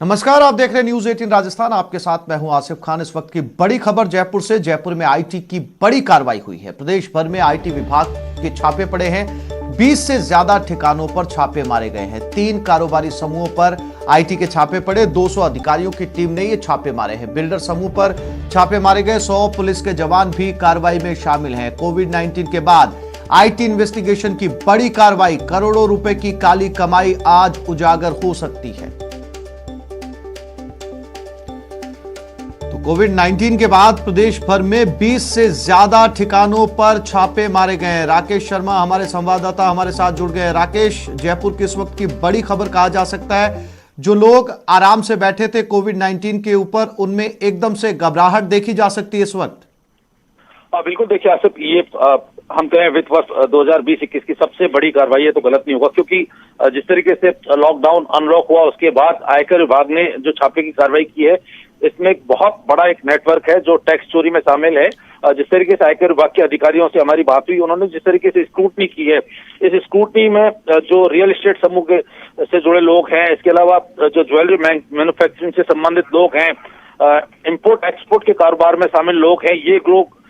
नमस्कार, आप देख रहे हैं न्यूज 18 राजस्थान। आपके साथ मैं हूं आसिफ खान। इस वक्त की बड़ी खबर जयपुर से। जयपुर में आईटी की बड़ी कार्रवाई हुई है। प्रदेश भर में आईटी विभाग के छापे पड़े हैं। 20 से ज्यादा ठिकानों पर छापे मारे गए हैं। 3 कारोबारी समूहों पर आईटी के छापे पड़े। 200 अधिकारियों की टीम ने ये छापे मारे हैं। बिल्डर समूह पर छापे मारे गए। 100 पुलिस के जवान भी कार्रवाई में शामिल हैं। कोविड-19 के बाद आईटी इन्वेस्टिगेशन की बड़ी कार्रवाई। करोड़ों रुपए की काली कमाई आज उजागर हो सकती है। कोविड-19 के बाद प्रदेश भर में 20 से ज्यादा ठिकानों पर छापे मारे गए हैं। राकेश शर्मा हमारे संवाददाता हमारे साथ जुड़ गए हैं। राकेश, जयपुर की इस वक्त की बड़ी खबर कहा जा सकता है। जो लोग आराम से बैठे थे कोविड-19 के ऊपर, उनमें एकदम से घबराहट देखी जा सकती है इस वक्त। बिल्कुल, देखिए आसिफ, ये हम कहें वित्त वर्ष 2020-21 की सबसे बड़ी कार्रवाई है तो गलत नहीं होगा, क्योंकि जिस तरीके से लॉकडाउन अनलॉक हुआ उसके बाद आयकर विभाग ने जो छापे की कार्रवाई की है, इसमें एक बहुत बड़ा एक नेटवर्क है जो टैक्स चोरी में शामिल है। जिस तरीके से आयकर विभाग के अधिकारियों से हमारी बात हुई, उन्होंने जिस तरीके से स्क्रूटनी की है, इस स्क्रूटनी में जो रियल एस्टेट समूह से जुड़े लोग हैं, इसके अलावा जो ज्वेलरी मैन्युफैक्चरिंग से संबंधित लोग हैं, इंपोर्ट एक्सपोर्ट के कारोबार में शामिल लोग हैं, ये लोग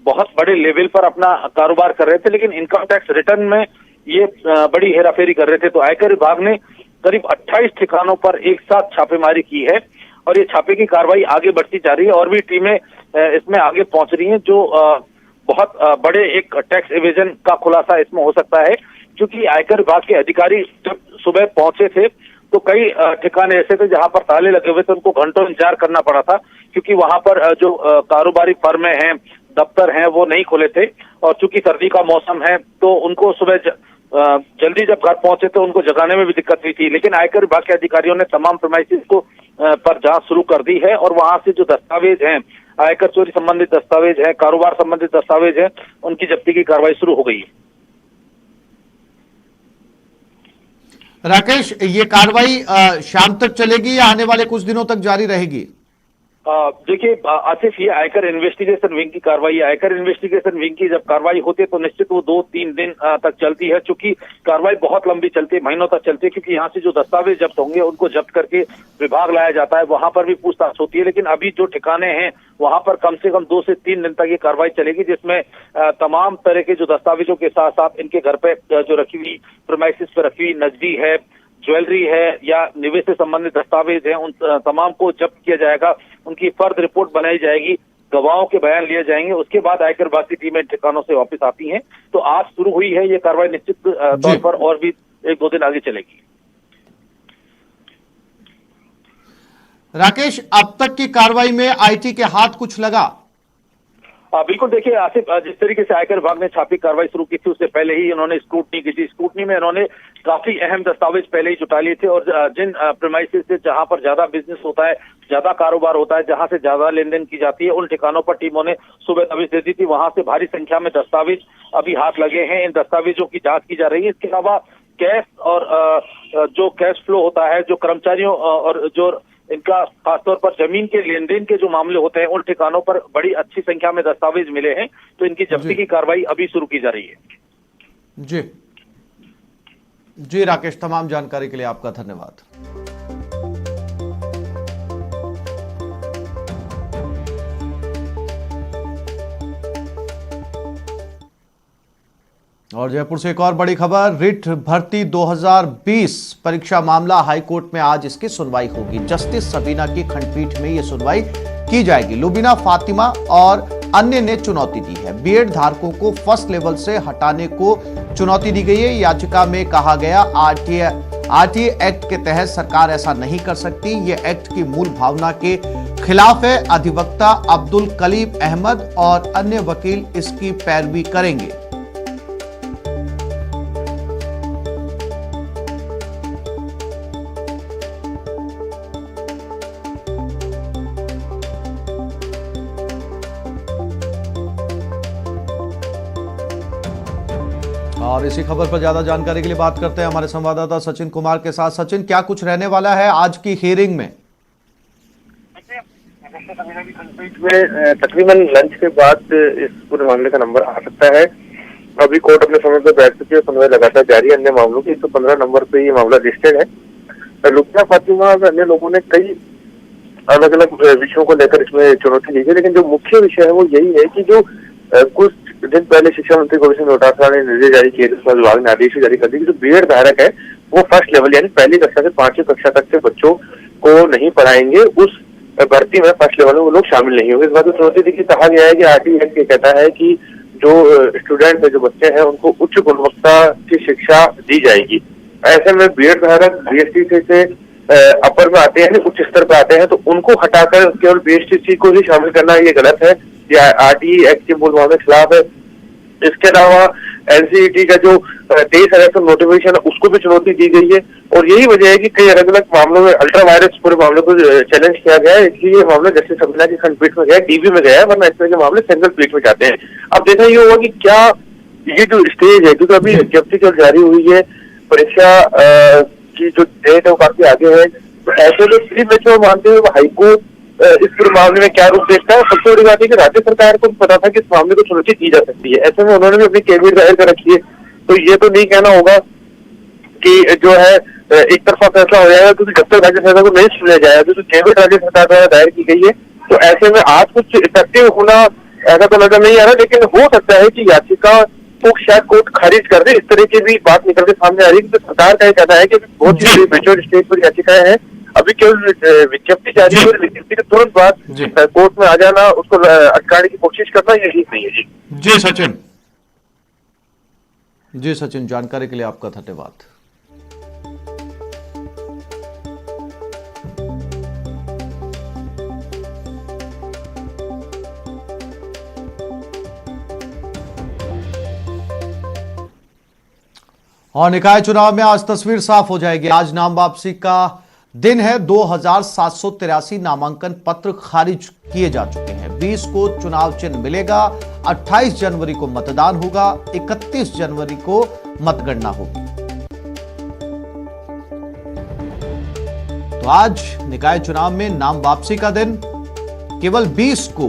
बहुत बड़े लेवल पर अपना कारोबार कर रहे थे, लेकिन इनकम टैक्स रिटर्न में ये बड़ी हेराफेरी कर रहे थे। तो आयकर विभाग ने करीब 28 ठिकानों पर एक साथ छापेमारी की है और ये छापे की कार्रवाई आगे बढ़ती जा रही है और भी टीमें इसमें आगे पहुंच रही हैं, जो बहुत बड़े एक टैक्स एवेजन का खुलासा इसमें हो सकता है। क्योंकि आयकर विभाग के अधिकारी जब सुबह पहुंचे थे तो कई ठिकाने ऐसे थे जहां पर ताले लगे हुए थे, उनको घंटों इंतजार करना पड़ा था, क्योंकि वहां पर जो कारोबारी फर्में हैं, दफ्तर हैं, वो नहीं खुले थे। और चूंकि सर्दी का मौसम है तो उनको सुबह जल्दी जब घर पहुंचे तो उनको जगाने में भी दिक्कत हुई थी। लेकिन आयकर विभाग के अधिकारियों ने तमाम प्रीमाइसेस को पर जांच शुरू कर दी है और वहां से जो दस्तावेज हैं, आयकर चोरी संबंधित दस्तावेज हैं, कारोबार संबंधित दस्तावेज हैं, उनकी जब्ती की कार्रवाई शुरू हो गई है। राकेश, ये कार्रवाई शाम तक चलेगी या आने वाले कुछ दिनों तक जारी रहेगी? देखिए आसिफ, ये आयकर इन्वेस्टिगेशन विंग की कार्रवाई है। आयकर इन्वेस्टिगेशन विंग की जब कार्रवाई होती है तो निश्चित वो 2-3 दिन तक चलती है। चूंकि कार्रवाई बहुत लंबी चलती है, महीनों तक चलती है, क्योंकि यहाँ से जो दस्तावेज जब्त होंगे उनको जब्त करके विभाग लाया जाता है, वहां पर भी पूछताछ होती है। लेकिन अभी जो ठिकाने हैं वहां पर कम से कम 2 से 3 दिन तक ये कार्रवाई चलेगी, जिसमें तमाम तरह के जो दस्तावेजों के साथ साथ इनके घर पे जो रखी हुई प्रीमाइसेस पे रखी हुई नकदी है, ज्वेलरी है या निवेश से संबंधित दस्तावेज हैं, उन तमाम को जब्त किया जाएगा। उनकी फर्द रिपोर्ट बनाई जाएगी, गवाहों के बयान लिए जाएंगे। उसके बाद आयकर विभाग की टीमें ठिकानों से वापस आती हैं। तो आज शुरू हुई है ये कार्रवाई, निश्चित तौर पर और भी 1-2 दिन आगे चलेगी। राकेश, अब तक की कार्रवाई में आईटी के हाथ कुछ लगा? बिल्कुल, देखिए आसिफ, जिस तरीके से आयकर विभाग ने छापी कार्रवाई शुरू की थी उससे पहले ही इन्होंने स्क्रूटनी की थी। स्क्रूटनी में इन्होंने काफी अहम दस्तावेज पहले ही जुटा लिए थे और जिन प्रीमाइसेस से जहां पर ज्यादा बिजनेस होता है, ज्यादा कारोबार होता है, जहां से ज्यादा लेन देन की जाती है, उन ठिकानों पर टीमों ने सुबह दबिश दे दी थी। वहां से भारी संख्या में दस्तावेज अभी हाथ लगे हैं। इन दस्तावेजों की जांच की जा रही है। इसके अलावा कैश और जो कैश फ्लो होता है, जो कर्मचारियों और जो इनका खासतौर पर जमीन के लेन देन के जो मामले होते हैं, उन ठिकानों पर बड़ी अच्छी संख्या में दस्तावेज मिले हैं। तो इनकी जब्ती की कार्रवाई अभी शुरू की जा रही है। जी राकेश, तमाम जानकारी के लिए आपका धन्यवाद। और जयपुर से एक और बड़ी खबर। रिट भर्ती 2020 परीक्षा मामला हाईकोर्ट में आज इसकी सुनवाई होगी। जस्टिस सबीना की खंडपीठ में यह सुनवाई की जाएगी। लुबीना फातिमा और अन्य ने चुनौती दी है। बीएड धारकों को फर्स्ट लेवल से हटाने को चुनौती दी गई है। याचिका में कहा गया आरटीए एक्ट के तहत सरकार ऐसा नहीं कर सकती। यह एक्ट की मूल भावना के खिलाफ है। अधिवक्ता अब्दुल कलीम अहमद और अन्य वकील इसकी पैरवी करेंगे। और इसी खबर पर ज्यादा जानकारी के लिए बात करते हैं हमारे संवाददाता सचिन कुमार के साथ। सचिन, क्या कुछ रहने वाला है आज की हियरिंग में? में तकरीबन लंच के बाद इस पूरे मामले का नंबर आ सकता है। अभी कोर्ट अपने समय पर बैठ चुकी है, सुनवाई लगातार जारी है। अन्य मामलों की 115 नंबर पे ये मामला लिस्टेड है। लुबिना फातिमा और अन्य लोगों ने कई अलग अलग विषयों को लेकर इसमें चुनौती दी है, लेकिन जो मुख्य विषय है वो यही है कि जो कुछ दिन पहले शिक्षा मंत्री गोविंद सिंह डोटासरा ने निर्देश जारी किए, विभाग ने आदेश जारी कर दिए कि जो बीएड धारक है वो फर्स्ट लेवल यानी पहली कक्षा से 5वीं कक्षा तक के बच्चों को नहीं पढ़ाएंगे, उस भर्ती में फर्स्ट लेवल में वो लोग शामिल नहीं होंगे। इस बात को चुनौती दी कि कहा गया है कि आरटी एक्ट ये कहता है कि जो स्टूडेंट है, जो बच्चे हैं, उनको उच्च गुणवत्ता की शिक्षा दी जाएगी। ऐसे में बीएड धारक बीएसटी से अपर में आते हैं, उच्च स्तर पर आते हैं, तो उनको हटाकर केवल बीएसटी को ही शामिल करना ये गलत है, या आरटी एक्ट के मूल भावना के खिलाफ है। इसके अलावा एनसीईटी का जो 23 अगस्त नोटिफिकेशन है उसको भी चुनौती दी गई है, और यही वजह है कि कई अलग अलग मामलों में अल्ट्रा वायरस पूरे मामले को चैलेंज किया गया है। इसलिए ये मामला जस्टिस सबीना की खंडपीठ में गया, डीबी में गया है, वरना इस तरह के मामले सिंगल पीठ में जाते हैं। अब देखना ये होगा कि क्या ये जो स्टेज है, क्योंकि अभी विज्ञप्ति कल जारी हुई है, परीक्षा की जो डेट है वो काफी आगे है, तो ऐसे में प्री मैच्योर मानते हुए हाईकोर्ट इस पूरे मामले में क्या रूप देखता है। सबसे बड़ी बात है कि राज्य सरकार को पता था कि इस मामले को चुनौती दी जा सकती है, ऐसे में उन्होंने भी अपनी कैबिनेट दायर कर रखी है। तो ये तो नहीं कहना होगा कि जो है एक तरफा फैसला हो जाएगा, क्योंकि जब तक राज्य सरकार को नहीं सुना जाएगा, तो कैबिनेट राज्य सरकार द्वारा दायर की गई है। तो ऐसे में आज कुछ इफेक्टिव होना ऐसा तो नजर नहीं आ रहा, लेकिन हो सकता है कि याचिका को शायद कोर्ट खारिज कर दे। इस तरह की भी बात निकल के सामने आ रही है। तो सरकार का ये कहना है कि बहुत ही मेच्योर स्टेज पर याचिकाएं हैं, अभी केवल विज्ञप्ति जारी हुई, विज्ञप्ति के तुरंत बाद कोर्ट में आ जाना, उसको अटकाने की कोशिश करना, ये ठीक नहीं है। जी सचिन, जानकारी के लिए आपका धन्यवाद। और निकाय चुनाव में आज तस्वीर साफ हो जाएगी। आज नाम वापसी का दिन है। 2783 नामांकन पत्र खारिज किए जा चुके हैं। 20 को चुनाव चिन्ह मिलेगा। 28 जनवरी को मतदान होगा। 31 जनवरी को मतगणना होगी। तो आज निकाय चुनाव में नाम वापसी का दिन। केवल 20 को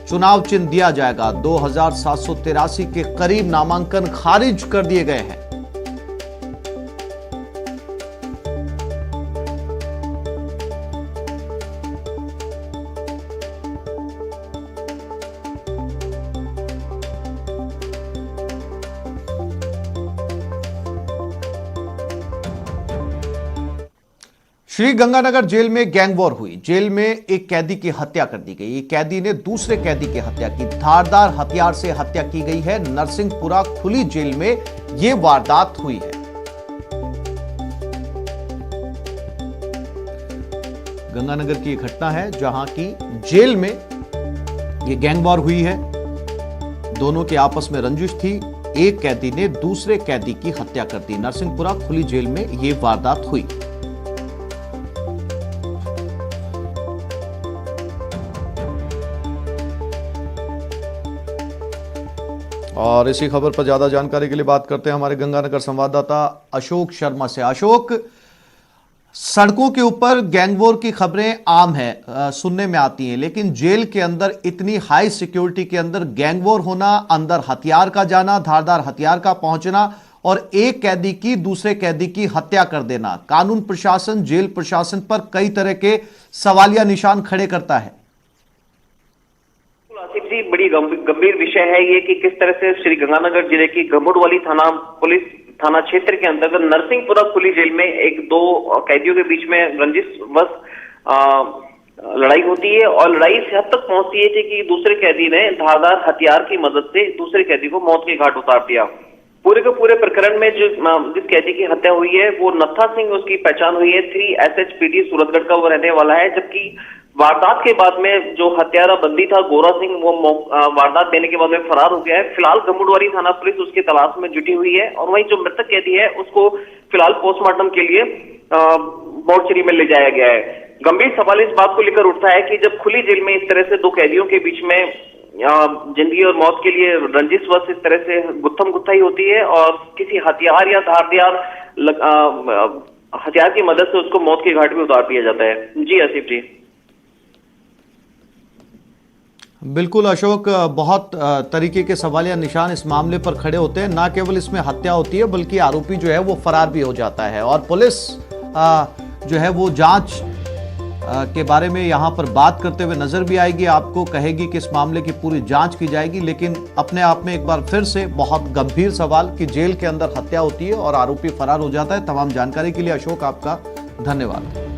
चुनाव चिन्ह दिया जाएगा। 2783 के करीब नामांकन खारिज कर दिए गए हैं। श्री गंगानगर जेल में गैंग वॉर हुई। जेल में एक कैदी की हत्या कर दी गई। एक कैदी ने दूसरे कैदी की हत्या की। धारदार हथियार से हत्या की गई है। नरसिंहपुरा खुली जेल में यह वारदात हुई है। गंगानगर की घटना है जहां की जेल में यह गैंग वॉर हुई है। दोनों के आपस में रंजिश थी। एक कैदी ने दूसरे कैदी की हत्या कर दी। नरसिंहपुरा खुली जेल में यह वारदात हुई। और इसी खबर पर ज्यादा जानकारी के लिए बात करते हैं हमारे गंगानगर संवाददाता अशोक शर्मा से। अशोक, सड़कों के ऊपर गैंगवॉर की खबरें आम है, सुनने में आती हैं, लेकिन जेल के अंदर इतनी हाई सिक्योरिटी के अंदर गैंगवॉर होना, अंदर हथियार का जाना, धारदार हथियार का पहुंचना और एक कैदी की दूसरे कैदी की हत्या कर देना, कानून प्रशासन, जेल प्रशासन पर कई तरह के सवालिया निशान खड़े करता है। आसिफ जी, बड़ी गंभीर विषय है ये कि किस तरह से श्री गंगानगर जिले की गंगोटवाली थाना क्षेत्र के अंतर्गत नरसिंहपुरा खुली जेल में दो कैदियों के बीच में रंजिशवश लड़ाई होती है और लड़ाई इस हद तक पहुंचती है कि दूसरे कैदी ने धारदार हथियार की मदद से दूसरे कैदी को मौत के घाट उतार दिया। पूरे के पूरे प्रकरण में जिस कैदी की हत्या हुई है वो नत्था सिंह, उसकी पहचान हुई है 3 SHPD सूरतगढ़ का वो रहने वाला है। जबकि वारदात के बाद में जो हत्यारा बंदी था गोरा सिंह, वो वारदात देने के बाद में फरार हो गया है। फिलहाल गंगोटवाली थाना पुलिस उसकी तलाश में जुटी हुई है और वहीं जो मृतक कैदी है उसको फिलहाल पोस्टमार्टम के लिए मोर्चरी में ले जाया गया है। गंभीर सवाल इस बात को लेकर उठता है कि जब खुली जेल में इस तरह से दो कैदियों के बीच में जिंदगी और मौत के लिए रंजिशवश इस तरह से गुत्थम गुत्थाई होती है और किसी हथियार या धारदार हथियार की मदद से उसको मौत के घाट में उतार दिया जाता है। जी आसिफ जी। बिल्कुल अशोक, बहुत तरीके के सवालिया निशान इस मामले पर खड़े होते हैं। ना केवल इसमें हत्या होती है बल्कि आरोपी जो है वो फरार भी हो जाता है और पुलिस जो है वो जांच के बारे में यहां पर बात करते हुए नजर भी आएगी। आपको कहेगी कि इस मामले की पूरी जांच की जाएगी, लेकिन अपने आप में एक बार फिर से बहुत गंभीर सवाल कि जेल के अंदर हत्या होती है और आरोपी फरार हो जाता है। तमाम जानकारी के लिए अशोक आपका धन्यवाद।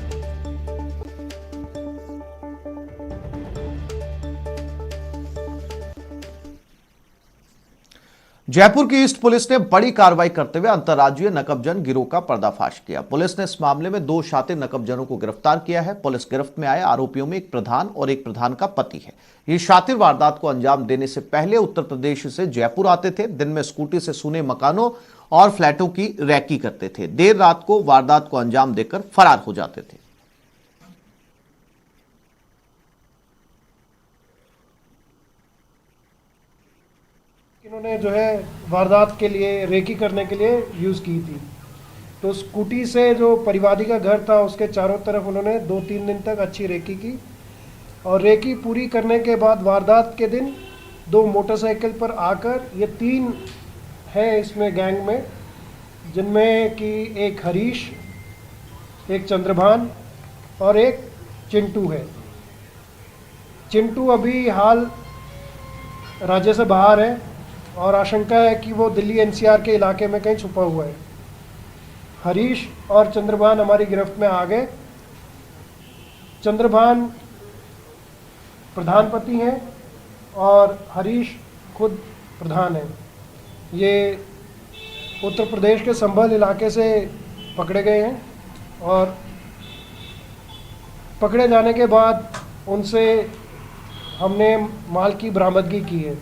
जयपुर की ईस्ट पुलिस ने बड़ी कार्रवाई करते हुए अंतर्राज्यीय नकबजन गिरोह का पर्दाफाश किया। पुलिस ने इस मामले में 2 शातिर नकबजनों को गिरफ्तार किया है। पुलिस गिरफ्त में आए आरोपियों में एक प्रधान और एक प्रधान का पति है। ये शातिर वारदात को अंजाम देने से पहले उत्तर प्रदेश से जयपुर आते थे। दिन में स्कूटी से सुने मकानों और फ्लैटों की रैकी करते थे। देर रात को वारदात को अंजाम देकर फरार हो जाते थे। इन्होंने जो है वारदात के लिए रेकी करने के लिए यूज़ की थी। तो स्कूटी से जो परिवादी का घर था उसके चारों तरफ उन्होंने 2-3 दिन तक अच्छी रेकी की और रेकी पूरी करने के बाद वारदात के दिन 2 मोटरसाइकिल पर आकर ये 3 है इसमें गैंग में, जिनमें कि एक हरीश, एक चंद्रभान और एक चिंटू है। चिंटू अभी हाल राज्य से बाहर है और आशंका है कि वो दिल्ली एनसीआर के इलाके में कहीं छुपा हुआ है। हरीश और चंद्रभान हमारी गिरफ्त में आ गए। चंद्रभान प्रधान पति हैं और हरीश खुद प्रधान है। ये उत्तर प्रदेश के संभल इलाके से पकड़े गए हैं और पकड़े जाने के बाद उनसे हमने माल की बरामदगी की है।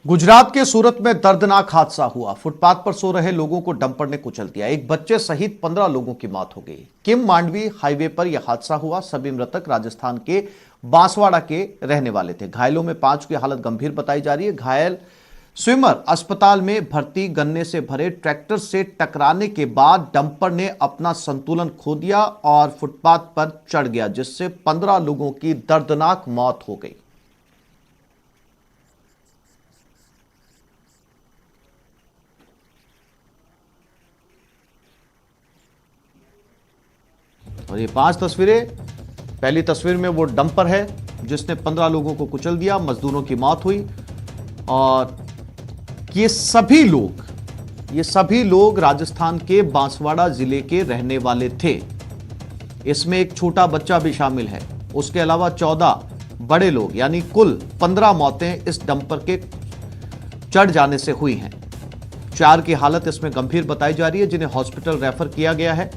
गुजरात के सूरत में दर्दनाक हादसा हुआ। फुटपाथ पर सो रहे लोगों को डंपर ने कुचल दिया। एक बच्चे सहित 15 लोगों की मौत हो गई। किम मांडवी हाईवे पर यह हादसा हुआ। सभी मृतक राजस्थान के बांसवाड़ा के रहने वाले थे। घायलों में 5 की हालत गंभीर बताई जा रही है। घायल स्विमर अस्पताल में भर्ती। गन्ने से भरे ट्रैक्टर से टकराने के बाद डंपर ने अपना संतुलन खो दिया और फुटपाथ पर चढ़ गया, जिससे 15 लोगों की दर्दनाक मौत हो गई। और ये 5 तस्वीरें। पहली तस्वीर में वो डंपर है जिसने 15 लोगों को कुचल दिया, मजदूरों की मौत हुई। और ये सभी लोग राजस्थान के बांसवाड़ा जिले के रहने वाले थे। इसमें एक छोटा बच्चा भी शामिल है। उसके अलावा 14 बड़े लोग, यानी कुल 15 मौतें इस डंपर के चढ़ जाने से हुई हैं। 4 की हालत इसमें गंभीर बताई जा रही है, जिन्हें हॉस्पिटल रेफर किया गया है।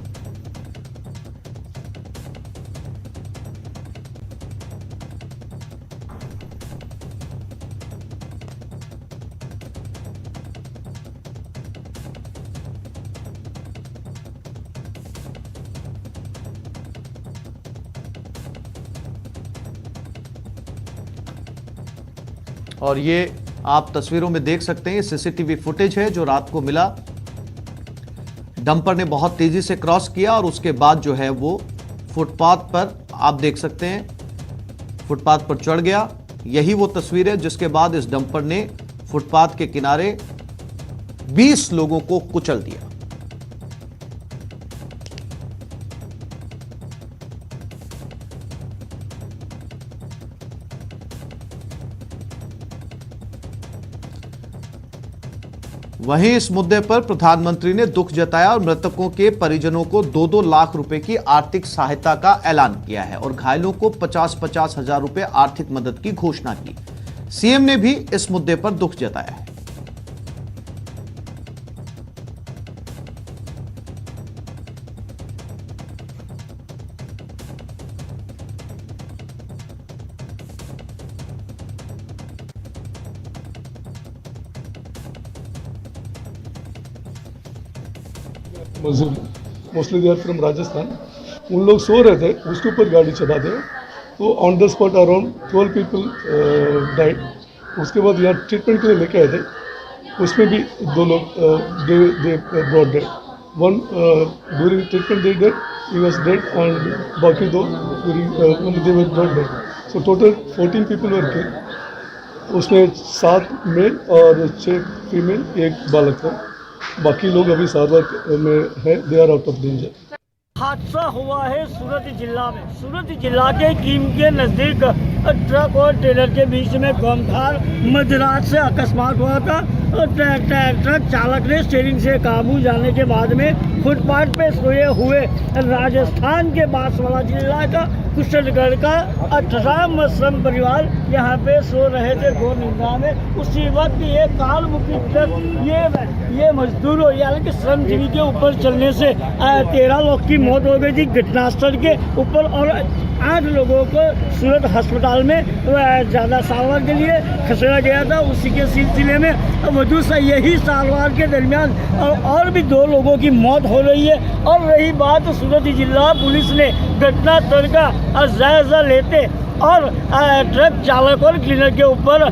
और ये आप तस्वीरों में देख सकते हैं, सीसीटीवी फुटेज है जो रात को मिला। डंपर ने बहुत तेजी से क्रॉस किया और उसके बाद जो है वो फुटपाथ पर, आप देख सकते हैं, फुटपाथ पर चढ़ गया। यही वो तस्वीर है जिसके बाद इस डंपर ने फुटपाथ के किनारे 20 लोगों को कुचल दिया। वहीं इस मुद्दे पर प्रधानमंत्री ने दुख जताया और मृतकों के परिजनों को 2-2 लाख रुपए की आर्थिक सहायता का ऐलान किया है और घायलों को 50-50 हजार रुपए आर्थिक मदद की घोषणा की। सीएम ने भी इस मुद्दे पर दुख जताया है। मजदूर, mostly they are from Rajasthan. उन लोग सो रहे थे, उसके ऊपर गाड़ी चला दे, तो on the spot around 12 people died. उसके बाद यहाँ ट्रीटमेंट के लिए लेके आए थे, उसमें भी 2 लोग they brought dead. One during treatment they did, he was dead, and बाकी 2 during they were brought dead. So total 14 people were killed. उसमें 7 मेल और 6 फीमेल, 1 बालक था। बाकी लोग अभी सारवार में है, they are out of danger. हादसा हुआ है सूरत जिला में। सूरत जिला के कीम के नज़दीक ट्रक और ट्रेलर के बीच में गमखार मध्यरात से अकस्मात हुआ था। ट्रक चालक ने स्टीयरिंग से काबू जाने के बाद में फुटपाथ पे सोए हुए राजस्थान के बांसवाड़ा जिला का कुशलगढ़ का 18 मसलम परिवार यहाँ पे सो रहे थे घोर निद्रा में। उसी वक्त ये कार मुखी ट्रक ये मजदूरों यानी कि श्रमजीवी के ऊपर चलने से 13 लोग की मौत हो गई थी घटनास्थल के ऊपर, और 8 लोगों को सूरत अस्पताल में ज़्यादा सारवार के लिए खसेड़ा गया था। उसी के सिलसिले में मौजूद यही सारवार के दरमियान और भी 2 लोगों की मौत हो रही है। और रही बात सूरत जिला पुलिस ने घटनास्थल का जायजा लेते और ट्रक चालक और क्लीनर के ऊपर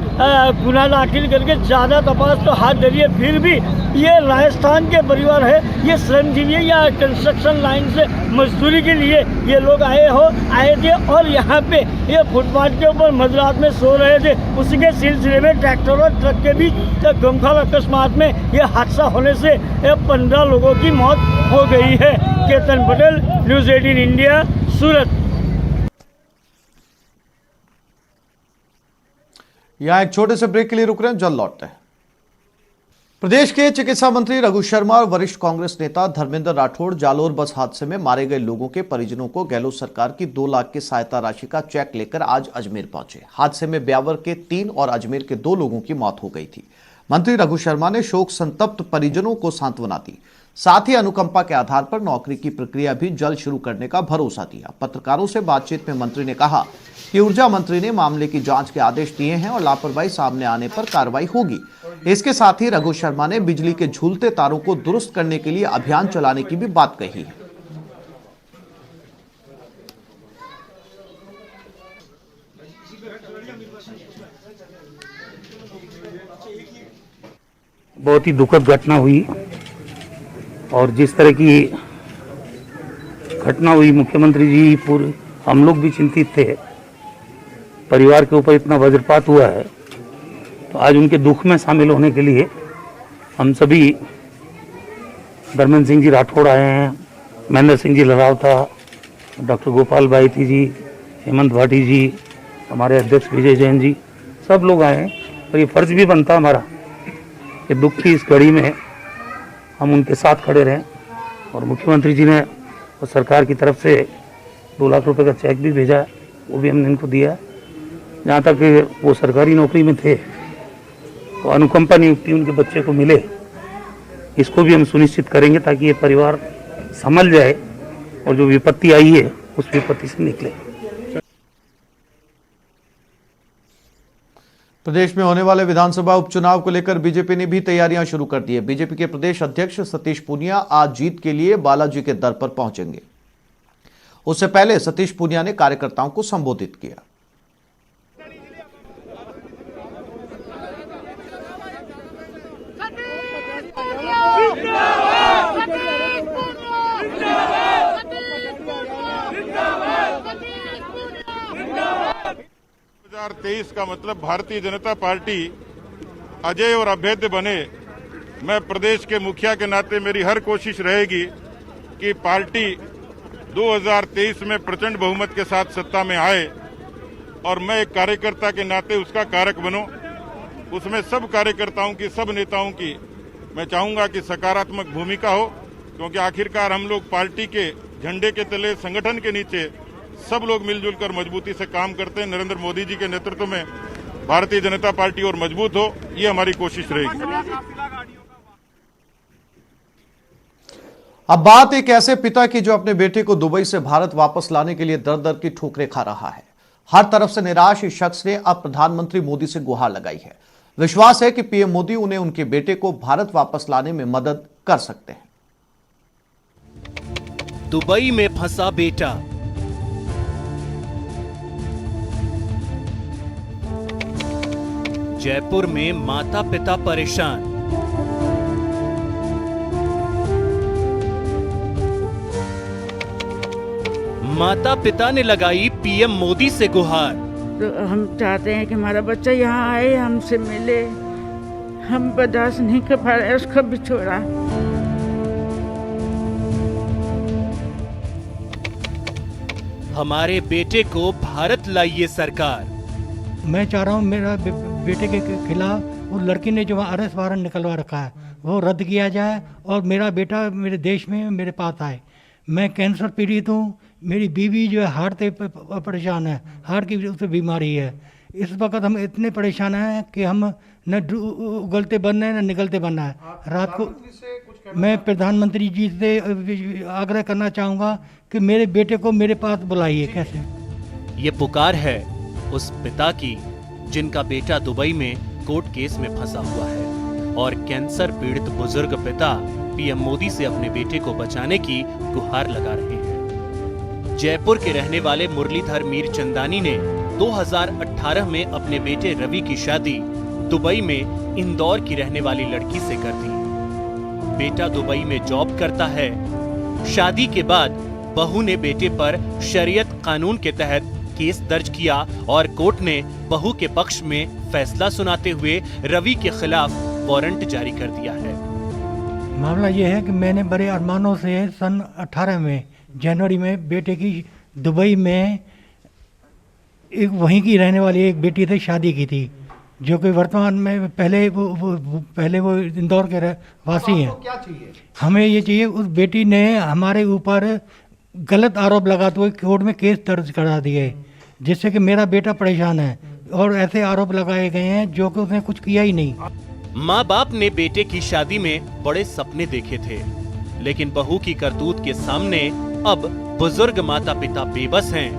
गुना दाखिल करके ज़्यादा तपास तो हाथ धरी है। फिर भी ये राजस्थान के परिवार है, ये श्रमजीवी या कंस्ट्रक्शन लाइन से मजदूरी के लिए ये लोग आए थे और यहाँ पे ये फुटपाथ के ऊपर मध्यरात में सो रहे थे। उसी के सिलसिले में ट्रैक्टर और ट्रक के बीच गमखार अकस्मात में ये हादसा होने से 15 लोगों की मौत हो गई है। केतन पटेल, न्यूज़ 18 इंडिया, सूरत। यहां एक छोटे से ब्रेक के लिए रुक रहे हैं, जल्द लौटते हैं। प्रदेश के चिकित्सा मंत्री रघु शर्मा और वरिष्ठ कांग्रेस नेता धर्मेंद्र राठौड़ जालोर बस हादसे में मारे गए लोगों के परिजनों को गहलोत सरकार की 2 लाख की सहायता राशि का चेक लेकर आज अजमेर पहुंचे। हादसे में ब्यावर के 3 और अजमेर के 2 लोगों की मौत हो गई थी। मंत्री रघु शर्मा ने शोक संतप्त परिजनों को सांत्वना दी, साथ ही अनुकंपा के आधार पर नौकरी की प्रक्रिया भी जल्द शुरू करने का भरोसा दिया। पत्रकारों से बातचीत में मंत्री ने कहा कि ऊर्जा मंत्री ने मामले की जांच के आदेश दिए हैं और लापरवाही सामने आने पर कार्रवाई होगी। इसके साथ ही रघु शर्मा ने बिजली के झूलते तारों को दुरुस्त करने के लिए अभियान चलाने की भी बात कही है। बहुत ही दुखद घटना हुई और जिस तरह की घटना हुई, मुख्यमंत्री जी पूरे हम लोग भी चिंतित थे। परिवार के ऊपर इतना वज्रपात हुआ है, तो आज उनके दुख में शामिल होने के लिए हम सभी धर्मेंद्र सिंह जी राठौड़ आए हैं, महेंद्र सिंह जी लड़ावता, डॉक्टर गोपाल बाईती जी, हेमंत भाटी जी, हमारे अध्यक्ष विजय जैन जी, सब लोग आए हैं। और ये फर्ज भी बनता हमारा कि दुख की इस घड़ी में हम उनके साथ खड़े रहें। और मुख्यमंत्री जी ने और सरकार की तरफ से 2 लाख रुपए का चेक भी भेजा है, वो भी हमने इनको दिया है। जहाँ तक वो सरकारी नौकरी में थे तो अनुकंपा नियुक्ति उनके बच्चे को मिले, इसको भी हम सुनिश्चित करेंगे ताकि ये परिवार संभल जाए और जो विपत्ति आई है उस विपत्ति से निकले। प्रदेश में होने वाले विधानसभा उपचुनाव को लेकर बीजेपी ने भी तैयारियां शुरू कर दी है। बीजेपी के प्रदेश अध्यक्ष सतीश पूनिया आज जीत के लिए बालाजी के दर पर पहुंचेंगे। उससे पहले सतीश पूनिया ने कार्यकर्ताओं को संबोधित किया। का मतलब भारतीय जनता पार्टी अजय और अभेद्य बने। मैं प्रदेश के मुखिया के नाते मेरी हर कोशिश रहेगी कि पार्टी 2023 में प्रचंड बहुमत के साथ सत्ता में आए और मैं एक कार्यकर्ता के नाते उसका कारक बनूं। उसमें सब कार्यकर्ताओं की, सब नेताओं की मैं चाहूंगा कि सकारात्मक भूमिका हो, क्योंकि आखिरकार हम लोग पार्टी के झंडे के तले, संगठन के नीचे सब लोग मिलजुल कर मजबूती से काम करते हैं। नरेंद्र मोदी जी के नेतृत्व में भारतीय जनता पार्टी और मजबूत हो, ये हमारी कोशिश रहेगी। अब बात एक ऐसे पिता की जो अपने बेटे को दुबई से भारत वापस लाने के लिए दर दर की ठोकरें खा रहा है। हर तरफ से निराश इस शख्स ने अब प्रधानमंत्री मोदी से गुहार लगाई है। विश्वास है कि पीएम मोदी उन्हें उनके बेटे को भारत वापस लाने में मदद कर सकते हैं। दुबई में फंसा बेटा। जयपुर में माता पिता परेशान। माता पिता ने लगाई पीएम मोदी से गुहार। तो हम चाहते हैं कि हमारा बच्चा यहाँ आए, हमसे मिले। हम बर्दाश्त नहीं कर पा रहे उसका बिछोड़ा। हमारे बेटे को भारत लाइए सरकार। मैं चाह रहा हूँ मेरा बेटे के खिलाफ वो लड़की ने जो अरेस्ट वारंट निकलवा रखा है वो रद्द किया जाए और मेरा बेटा मेरे देश में मेरे पास आए। मैं कैंसर पीड़ित हूँ, मेरी बीवी जो है हार्ट से परेशान है, हार्ट की उससे बीमारी है। इस वक्त हम इतने परेशान हैं कि हम न उगलते बनना है न निकलते बनना है। रात को मैं प्रधानमंत्री जी से आग्रह करना चाहूँगा कि मेरे बेटे को मेरे पास बुलाइए। कैसे? ये पुकार है उस पिता की जिनका बेटा दुबई में कोर्ट केस में फंसा हुआ है और कैंसर पीड़ित बुजुर्ग पिता पीएम मोदी से अपने बेटे को बचाने की गुहार लगा रहे हैं। जयपुर के रहने वाले मुरलीधर मीरचंदानी ने 2018 में अपने बेटे रवि की शादी दुबई में इंदौर की रहने वाली लड़की से कर दी। बेटा दुबई में जॉब करता है। शादी के बाद बहू ने बेटे पर शरीयत कानून के तहत केस दर्ज किया और कोर्ट ने बहू के पक्ष में फैसला सुनाते हुए रवि के खिलाफ वारंट जारी कर दिया है। मामला ये है कि मैंने बड़े अरमानों से सन 18 में जनवरी में बेटे की दुबई में एक वहीं की रहने वाली एक बेटी से शादी की थी, जो कि वर्तमान में पहले वो इंदौर के वासी हैं। क्या चाहिए? हमें ये चाहिए, उस बेटी ने हमारे ऊपर गलत आरोप लगाते हुए कोर्ट में केस दर्ज करा दिए, जिससे कि मेरा बेटा परेशान है और ऐसे आरोप लगाए गए हैं जो कि उसने कुछ किया ही नहीं। माँ बाप ने बेटे की शादी में बड़े सपने देखे थे, लेकिन बहू की करतूत के सामने अब बुजुर्ग माता पिता बेबस हैं।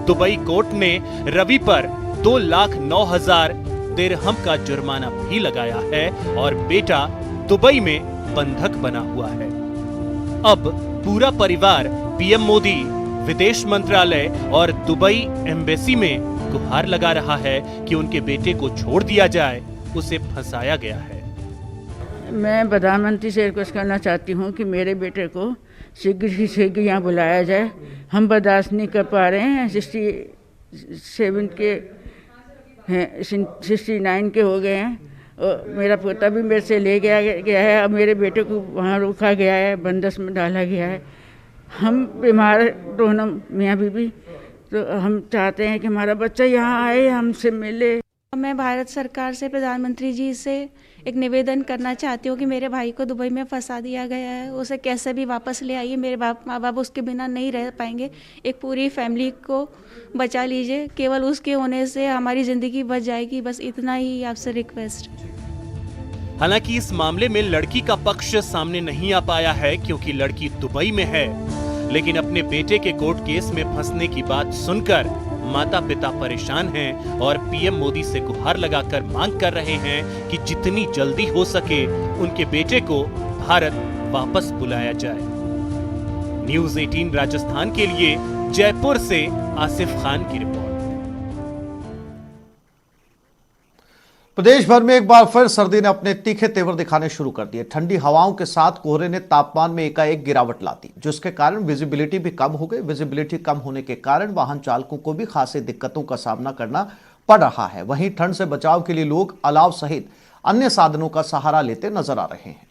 दुबई कोर्ट ने रवि पर 2,09,000 दिरहम का जुर्माना भी लगाया है और बेटा दुबई में बंधक बना हुआ है। अब पूरा परिवार पीएम मोदी, विदेश मंत्रालय और दुबई एम्बेसी में गुहार लगा रहा है कि उनके बेटे को छोड़ दिया जाए, उसे फंसाया गया है। मैं प्रधानमंत्री से रिक्वेस्ट करना चाहती हूँ कि मेरे बेटे को शीघ्र ही शीघ्र यहाँ बुलाया जाए। हम बर्दाश्त नहीं कर पा रहे हैं। 67 के हैं, 69 के हो गए हैं और मेरा पोता भी मेरे से ले गया है। अब मेरे बेटे को वहाँ रोका गया है, बंदश में डाला गया है। हम बीमार दोनों मियाँ बीवी, तो हम चाहते हैं कि हमारा बच्चा यहाँ आए, हमसे मिले। मैं भारत सरकार से, प्रधानमंत्री जी से एक निवेदन करना चाहती हूँ कि मेरे भाई को दुबई में फंसा दिया गया है, उसे कैसे भी वापस ले आइए। मेरे माँ बाप उसके बिना नहीं रह पाएंगे। एक पूरी फैमिली को बचा लीजिए। केवल उसके होने से हमारी ज़िंदगी बच जाएगी। बस इतना ही आपसे रिक्वेस्ट। हालांकि इस मामले में लड़की का पक्ष सामने नहीं आ पाया है क्योंकि लड़की दुबई में है, लेकिन अपने बेटे के कोर्ट केस में फंसने की बात सुनकर माता पिता परेशान हैं और पीएम मोदी से गुहार लगाकर मांग कर रहे हैं कि जितनी जल्दी हो सके उनके बेटे को भारत वापस बुलाया जाए। न्यूज़ 18 राजस्थान के लिए जयपुर से आसिफ खान की रिपोर्ट। प्रदेश भर में एक बार फिर सर्दी ने अपने तीखे तेवर दिखाने शुरू कर दिए। ठंडी हवाओं के साथ कोहरे ने तापमान में एकाएक गिरावट ला दी, जिसके कारण विजिबिलिटी भी कम हो गई। विजिबिलिटी कम होने के कारण वाहन चालकों को भी खासी दिक्कतों का सामना करना पड़ रहा है। वहीं ठंड से बचाव के लिए लोग अलाव सहित अन्य साधनों का सहारा लेते नजर आ रहे हैं।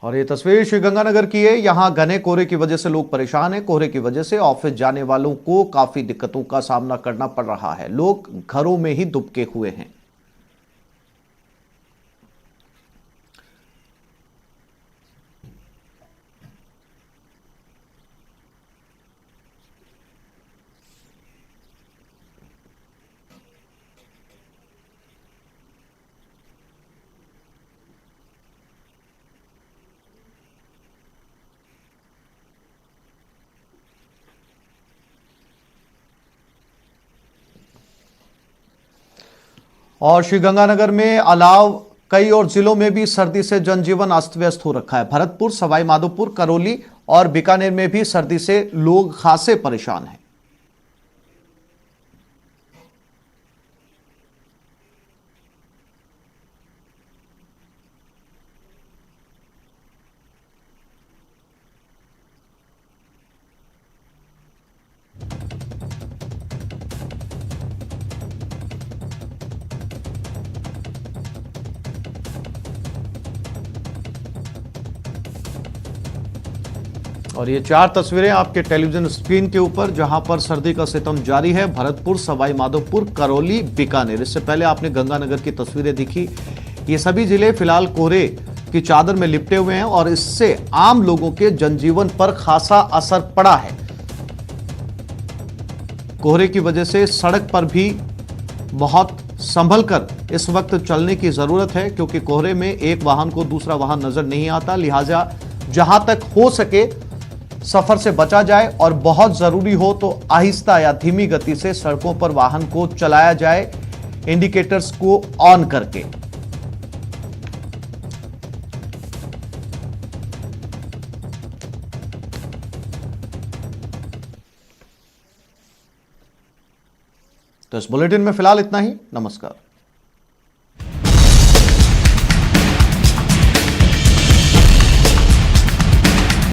और ये तस्वीर श्रीगंगानगर की है। यहां घने कोहरे की वजह से लोग परेशान हैं। कोहरे की वजह से ऑफिस जाने वालों को काफी दिक्कतों का सामना करना पड़ रहा है। लोग घरों में ही दुबके हुए हैं। और श्रीगंगानगर में अलाव कई और जिलों में भी सर्दी से जनजीवन अस्त व्यस्त हो रखा है। भरतपुर, सवाई माधोपुर, करौली और बीकानेर में भी सर्दी से लोग खासे परेशान हैं। और ये 4 तस्वीरें आपके टेलीविजन स्क्रीन के ऊपर, जहां पर सर्दी का सितम जारी है। भरतपुर, सवाई माधोपुर, करौली, बीकानेर। इससे पहले आपने गंगानगर की तस्वीरें देखी। ये सभी जिले फिलहाल कोहरे की चादर में लिपटे हुए हैं और इससे आम लोगों के जनजीवन पर खासा असर पड़ा है। कोहरे की वजह से सड़क पर भी बहुत संभल कर इस वक्त चलने की जरूरत है, क्योंकि कोहरे में एक वाहन को दूसरा वाहन नजर नहीं आता। लिहाजा जहां तक हो सके सफर से बचा जाए और बहुत जरूरी हो तो आहिस्ता या धीमी गति से सड़कों पर वाहन को चलाया जाए, इंडिकेटर्स को ऑन करके। तो इस बुलेटिन में फिलहाल इतना ही। नमस्कार।